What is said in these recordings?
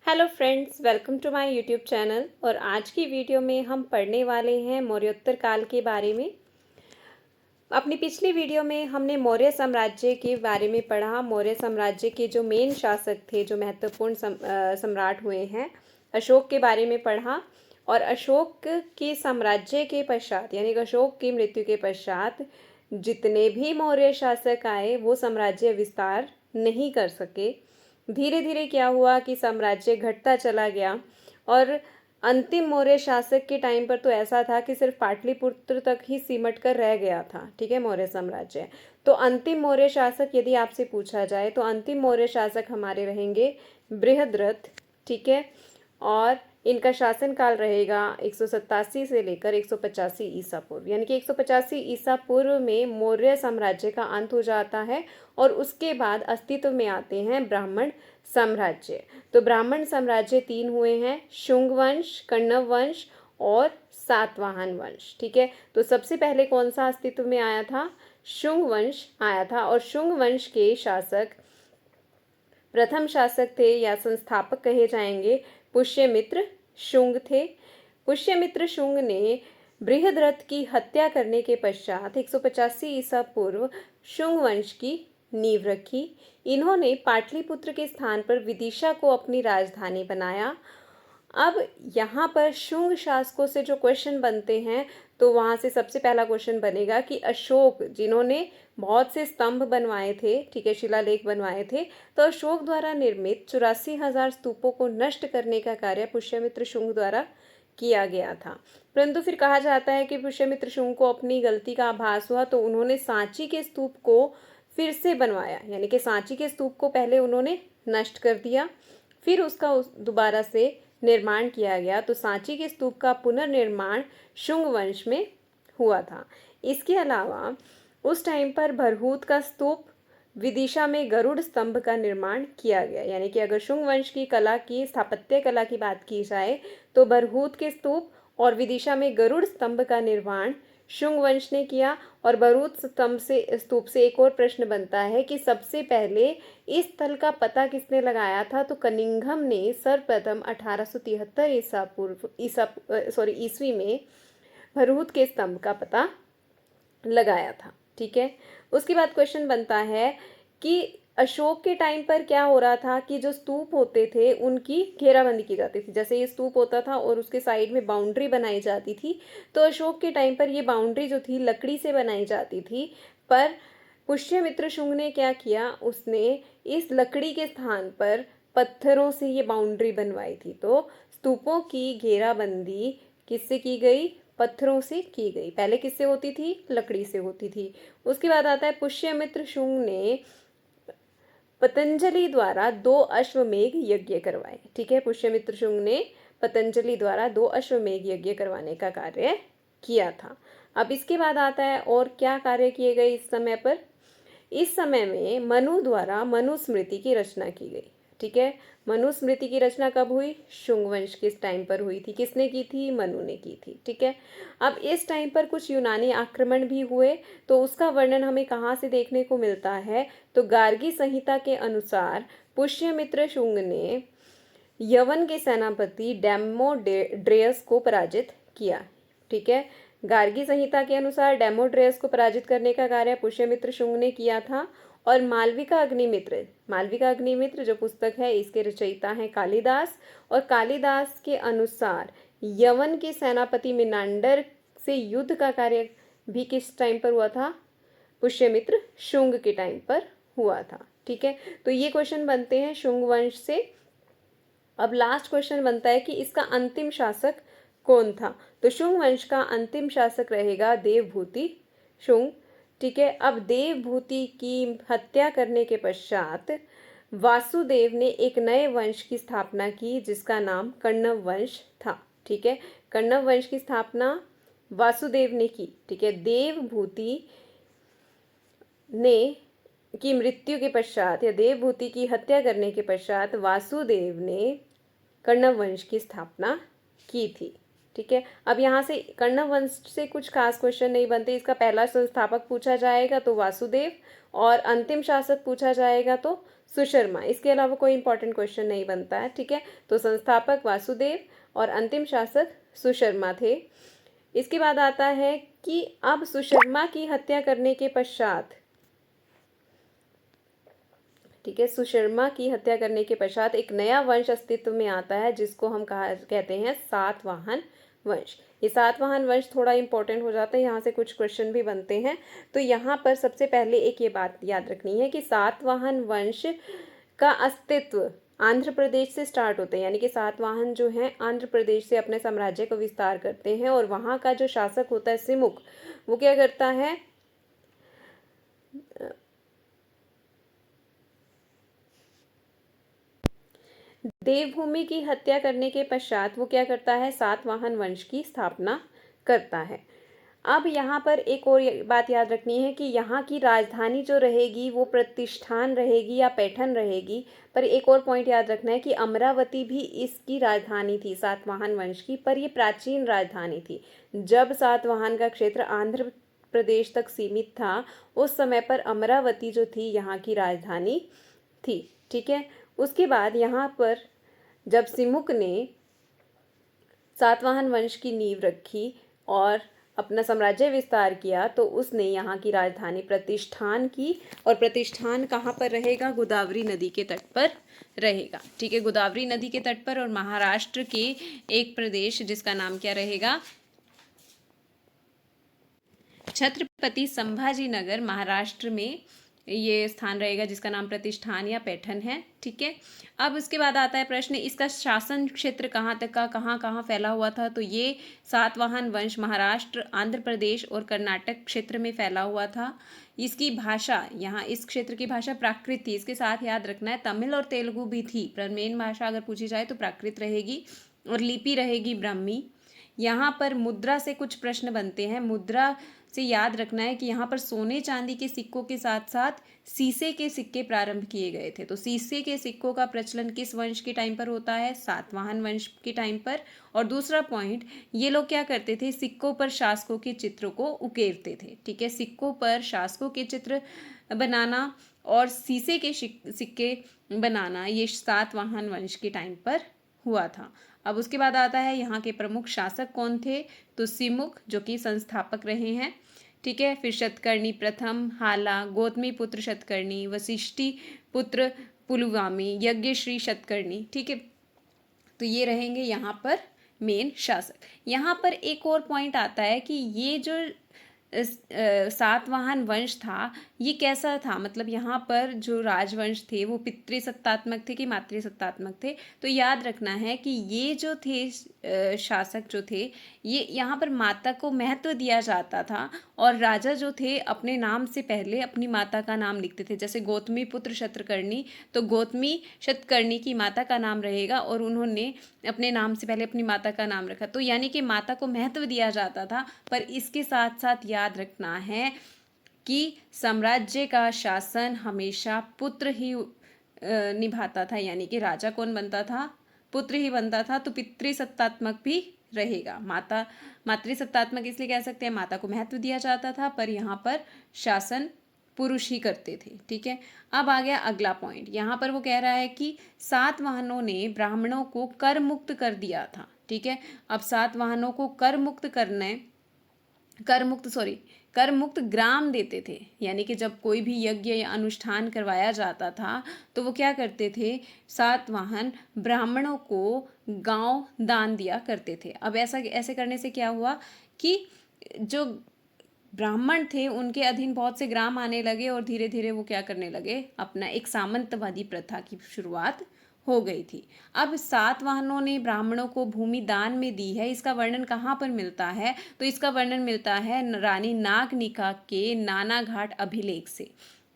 Hello friends, welcome to my YouTube channel. और आज की वीडियो में हम पढ़ने वाले हैं मौर्योत्तर काल के बारे में। अपनी पिछली वीडियो में हमने मौर्य साम्राज्य के बारे में पढ़ा। मौर्य साम्राज्य के जो मेन शासक थे, जो महत्वपूर्ण सम्राट हुए हैं, अशोक के बारे में पढ़ा। और अशोक के साम्राज्य के पश्चात, यानी कि अशोक की मृत्यु के पश्चात जितने भी मौर्य शासक आए वो साम्राज्य विस्तार नहीं कर सके। धीरे धीरे क्या हुआ कि साम्राज्य घटता चला गया और अंतिम मौर्य शासक के टाइम पर तो ऐसा था कि सिर्फ पाटलिपुत्र तक ही सिमट कर रह गया था। ठीक है, मौर्य साम्राज्य। तो अंतिम मौर्य शासक यदि आपसे पूछा जाए तो अंतिम मौर्य शासक हमारे रहेंगे बृहद्रथ। ठीक है, और इनका शासनकाल रहेगा 187 से लेकर 185 ईसा पूर्व, यानी कि 185 ईसा पूर्व में मौर्य साम्राज्य का अंत हो जाता है और उसके बाद अस्तित्व में आते हैं ब्राह्मण साम्राज्य। तो ब्राह्मण साम्राज्य 3 हुए हैं, शुंग वंश, कण्व वंश और सातवाहन वंश। ठीक है, तो सबसे पहले कौन सा अस्तित्व में आया था? शुंग वंश आया था। और शुंग वंश के शासक, प्रथम शासक थे या संस्थापक कहे जाएंगे, पुष्यमित्र शुंग थे। पुष्यमित्र शुंग ने बृहद्रथ की हत्या करने के पश्चात 185 ईसा पूर्व शुंग वंश की नींव रखी। इन्होंने पाटलिपुत्र के स्थान पर विदिशा को अपनी राजधानी बनाया। अब यहाँ पर शुंग शासकों से जो क्वेश्चन बनते हैं, तो वहाँ से सबसे पहला क्वेश्चन बनेगा कि अशोक, जिन्होंने बहुत से स्तंभ बनवाए थे, ठीक है, शिलालेख बनवाए थे, तो अशोक द्वारा निर्मित 84,000 स्तूपों को नष्ट करने का कार्य पुष्यमित्र शुंग द्वारा किया गया था। परंतु फिर कहा जाता है कि पुष्यमित्र शुंग को अपनी गलती का आभास हुआ, तो उन्होंने सांची के स्तूप को फिर से बनवाया। यानी कि सांची के स्तूप को पहले उन्होंने नष्ट कर दिया, फिर उसका दोबारा से निर्माण किया गया। तो सांची के स्तूप का पुनर्निर्माण शुंग वंश में हुआ था। इसके अलावा उस टाइम पर भरहूत का स्तूप, विदिशा में गरुड़ स्तंभ का निर्माण किया गया। यानी कि अगर शुंग वंश की कला की, स्थापत्य कला की बात की जाए, तो भरहूत के स्तूप और विदिशा में गरुड़ स्तंभ का निर्माण शुंग वंश ने किया। और भरहूत स्तूप से एक और प्रश्न बनता है कि सबसे पहले इस स्थल का पता किसने लगाया था? तो कनिंघम ने सर्वप्रथम 1873 ईस्वी में भरहूत के स्तंभ का पता लगाया था। ठीक है, उसके बाद क्वेश्चन बनता है कि अशोक के टाइम पर क्या हो रहा था कि जो स्तूप होते थे उनकी घेराबंदी की जाती थी। जैसे ये स्तूप होता था और उसके साइड में बाउंड्री बनाई जाती थी, तो अशोक के टाइम पर ये बाउंड्री जो थी लकड़ी से बनाई जाती थी। पर पुष्यमित्र शुंग ने क्या किया, उसने इस लकड़ी के स्थान पर पत्थरों से ये बाउंड्री बनवाई थी। तो स्तूपों की घेराबंदी किससे की गई? पत्थरों से की गई। पहले किससे होती थी? लकड़ी से होती थी। उसके बाद आता है पुष्यमित्र शुंग ने पतंजलि द्वारा 2 अश्वमेघ यज्ञ करवाए। ठीक है, पुष्यमित्र शुंग ने पतंजलि द्वारा 2 अश्वमेघ यज्ञ करवाने का कार्य किया था। अब इसके बाद आता है और क्या कार्य किए गए इस समय पर? इस समय में मनु द्वारा मनुस्मृति की रचना की गई। ठीक है, मनुस्मृति की रचना कब हुई? शुंग वंश के टाइम पर हुई थी। किसने की थी? मनु ने की थी। ठीक है, अब इस टाइम पर कुछ यूनानी आक्रमण भी हुए, तो उसका वर्णन हमें कहाँ से देखने को मिलता है? तो गार्गी संहिता के अनुसार पुष्यमित्र शुंग ने यवन के सेनापति डेमोड्रेयस को पराजित किया। ठीक है, गार्गी संहिता के अनुसार डेमोड्रेयस को पराजित करने का कार्य पुष्यमित्र शुंग ने किया था। और मालविका अग्निमित्र जो पुस्तक है, इसके रचयिता हैं कालिदास। और कालिदास के अनुसार यवन के सेनापति मिनांडर से युद्ध का कार्य भी किस टाइम पर हुआ था? पुष्यमित्र शुंग के टाइम पर हुआ था। ठीक है, तो ये क्वेश्चन बनते हैं शुंग वंश से। अब लास्ट क्वेश्चन बनता है कि इसका अंतिम शासक कौन था? तो शुंग वंश का अंतिम शासक रहेगा देवभूति शुंग। ठीक है, अब देवभूति की हत्या करने के पश्चात वासुदेव ने एक नए वंश की स्थापना की जिसका नाम कण्व वंश था। ठीक है, कण्व वंश की स्थापना वासुदेव ने की। ठीक है, देवभूति ने की मृत्यु के पश्चात या देवभूति की हत्या करने के पश्चात वासुदेव ने कण्व वंश की स्थापना की थी। ठीक है, अब यहाँ से कण्व वंश से कुछ खास क्वेश्चन नहीं बनते। इसका पहला संस्थापक पूछा जाएगा तो वासुदेव, और अंतिम शासक पूछा जाएगा तो सुशर्मा, इसके अलावा कोई इंपॉर्टेंट क्वेश्चन नहीं बनता है, ठीक है। तो संस्थापक वासुदेव और अंतिम शासक सुशर्मा थे। इसके बाद आता है कि अब सुशर्मा की हत्या करने के पश्चात, ठीक है, सुशर्मा की हत्या करने के पश्चात एक नया वंश अस्तित्व में आता है जिसको हम कहते हैं सातवाहन वंश। ये सातवाहन वंश थोड़ा इंपॉर्टेंट हो जाता है, यहाँ से कुछ क्वेश्चन भी बनते हैं। तो यहाँ पर सबसे पहले एक ये बात याद रखनी है कि सातवाहन वंश का अस्तित्व आंध्र प्रदेश से स्टार्ट होते हैं, यानी कि सातवाहन जो हैं आंध्र प्रदेश से अपने साम्राज्य को विस्तार करते हैं। और वहाँ का जो शासक होता है सिमुक, वो क्या करता है, देवभूमि की हत्या करने के पश्चात वो क्या करता है, सातवाहन वंश की स्थापना करता है। अब यहाँ पर एक और बात याद रखनी है कि यहाँ की राजधानी जो रहेगी वो प्रतिष्ठान रहेगी या पैठन रहेगी। पर एक और पॉइंट याद रखना है कि अमरावती भी इसकी राजधानी थी सातवाहन वंश की, पर ये प्राचीन राजधानी थी। जब सातवाहन का क्षेत्र आंध्र प्रदेश तक सीमित था उस समय पर अमरावती जो थी यहाँ की राजधानी थी, ठीक है। उसके बाद यहाँ पर जब सिमुक ने सातवाहन वंश की नींव रखी और अपना साम्राज्य विस्तार किया तो उसने यहाँ की राजधानी प्रतिष्ठान की। और प्रतिष्ठान कहाँ पर रहेगा, गोदावरी नदी के तट पर रहेगा, ठीक है, गोदावरी नदी के तट पर। और महाराष्ट्र के एक प्रदेश जिसका नाम क्या रहेगा, छत्रपति संभाजी नगर, महाराष्ट्र में ये स्थान रहेगा जिसका नाम प्रतिष्ठान या पैठन है, ठीक है। अब उसके बाद आता है प्रश्न, इसका शासन क्षेत्र कहाँ तक का कहाँ फैला हुआ था। तो ये सातवाहन वंश महाराष्ट्र, आंध्र प्रदेश और कर्नाटक क्षेत्र में फैला हुआ था। इसकी भाषा, यहाँ इस क्षेत्र की भाषा प्राकृत थी। इसके साथ याद रखना है तमिल और तेलुगु भी थी, पर मेन भाषा अगर पूछी जाए तो प्राकृत रहेगी और लिपि रहेगी ब्राह्मी। यहाँ पर मुद्रा से कुछ प्रश्न बनते हैं। मुद्रा से याद रखना है कि यहाँ पर सोने चांदी के सिक्कों के साथ साथ सीसे के सिक्के प्रारंभ किए गए थे। तो सीसे के सिक्कों का प्रचलन किस वंश के टाइम पर होता है, सातवाहन वंश के टाइम पर। और दूसरा पॉइंट, ये लोग क्या करते थे, सिक्कों पर शासकों के चित्रों को उकेरते थे, ठीक है। सिक्कों पर शासकों के चित्र बनाना और सीसे के सिक्के बनाना ये सातवाहन वंश के टाइम पर हुआ था। अब उसके बाद आता है यहाँ के प्रमुख शासक कौन थे, तो सिमुक जो कि संस्थापक रहे हैं, ठीक है। फिर शतकर्णी प्रथम, हाला, गौतमी पुत्र शतकर्णी, वशिष्ठी पुत्र पुलुगामी, यज्ञश्री शतकर्णी, ठीक है। तो ये रहेंगे यहाँ पर मेन शासक। यहाँ पर एक और पॉइंट आता है कि ये जो सातवाहन वंश था ये कैसा था, मतलब यहाँ पर जो राजवंश थे वो पितृसत्तात्मक थे कि मातृसत्तात्मक थे। तो याद रखना है कि ये जो थे शासक जो थे ये यहाँ पर माता को महत्व दिया जाता था और राजा जो थे अपने नाम से पहले अपनी माता का नाम लिखते थे। जैसे गौतमी पुत्र शतकर्णी, तो गौतमी शतकर्णी की माता का नाम रहेगा और उन्होंने अपने नाम से पहले अपनी माता का नाम रखा। तो यानी कि माता को महत्व दिया जाता था। पर इसके साथ साथ याद रखना है कि साम्राज्य का शासन हमेशा पुत्र ही निभाता था, यानी कि राजा कौन बनता था, पुत्र ही बनता था। तो पितृसत्तात्मक भी रहेगा। मातृसत्तात्मक इसलिए कह सकते हैं माता को महत्व दिया जाता था, पर यहाँ पर शासन पुरुष ही करते थे, ठीक है। अब आ गया अगला पॉइंट। यहाँ पर वो कह रहा है कि सातवाहनों ने ब्राह्मणों को कर मुक्त कर दिया था, ठीक है। अब सातवाहनों को कर मुक्त ग्राम देते थे, यानी कि जब कोई भी यज्ञ या अनुष्ठान करवाया जाता था तो वो क्या करते थे, सातवाहन ब्राह्मणों को गांव दान दिया करते थे। अब ऐसे करने से क्या हुआ कि जो ब्राह्मण थे उनके अधीन बहुत से ग्राम आने लगे और धीरे धीरे वो क्या करने लगे, अपना एक सामंतवादी प्रथा की शुरुआत हो गई थी। अब सातवाहनों ने ब्राह्मणों को भूमि दान में दी है, इसका वर्णन कहाँ पर मिलता है, तो इसका वर्णन मिलता है रानी नागनिका के नानाघाट अभिलेख से,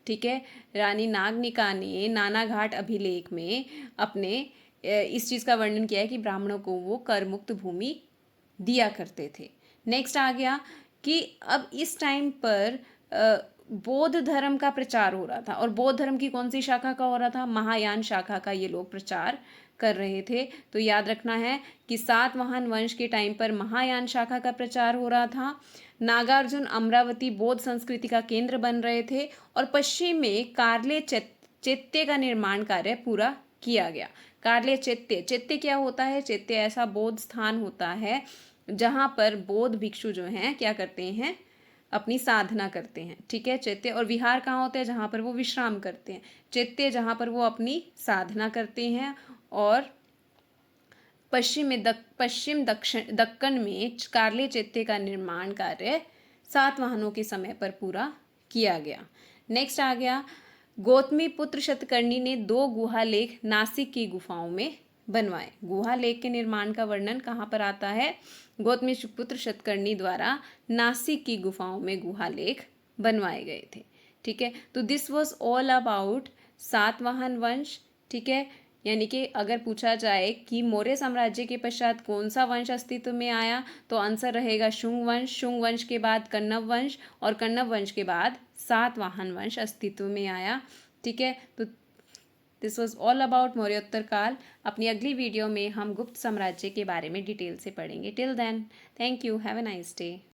ठीक है। रानी नागनिका ने नानाघाट अभिलेख में अपने इस चीज़ का वर्णन किया है कि ब्राह्मणों को वो कर मुक्त भूमि दिया करते थे। नेक्स्ट आ गया कि अब इस टाइम पर बौद्ध धर्म का प्रचार हो रहा था। और बौद्ध धर्म की कौन सी शाखा का हो रहा था, महायान शाखा का ये लोग प्रचार कर रहे थे। तो याद रखना है कि सातवाहन वंश के टाइम पर महायान शाखा का प्रचार हो रहा था। नागार्जुन अमरावती बौद्ध संस्कृति का केंद्र बन रहे थे और पश्चिम में कार्ले चैत्य का निर्माण कार्य पूरा किया गया। कार्य चैत्य, चैत्य क्या होता है? चैत्य ऐसा बौद्ध स्थान होता है जहाँ पर बौद्ध भिक्षु जो हैं क्या करते हैं, अपनी साधना करते हैं। ठीक है, चैत्य। और विहार कहाँ होते हैं? जहाँ पर वो विश्राम करते हैं। चैत्य जहाँ पर वो अपनी साधना करते हैं। और पश्चिम दक्कन में कार्ले चैत्य का निर्माण कार्य सातवाहनों के समय पर पूरा किया गया। नेक्स्ट आ गया, गौतमी पुत्र शतकर्णी ने 2 गुहा लेख नासिक की गुफाओं में बनवाए। गुहा लेख के निर्माण का वर्णन कहाँ पर आता है? गौतमी पुत्र शतकर्णी द्वारा नासिक की गुफाओं में गुहा लेख बनवाए गए थे। ठीक है, तो this was all about Satavahana वंश। ठीक है, यानी कि अगर पूछा जाए कि मौर्य साम्राज्य के पश्चात कौन सा वंश अस्तित्व में आया, तो आंसर रहेगा शुंग वंश। शुंग वंश के बाद कण्व वंश, और कण्व वंश के बाद सातवाहन वंश अस्तित्व में आया। ठीक है, तो दिस वॉज ऑल अबाउट मौर्योत्तर काल। अपनी अगली वीडियो में हम गुप्त साम्राज्य के बारे में डिटेल से पढ़ेंगे। Till then, thank you, have a nice day.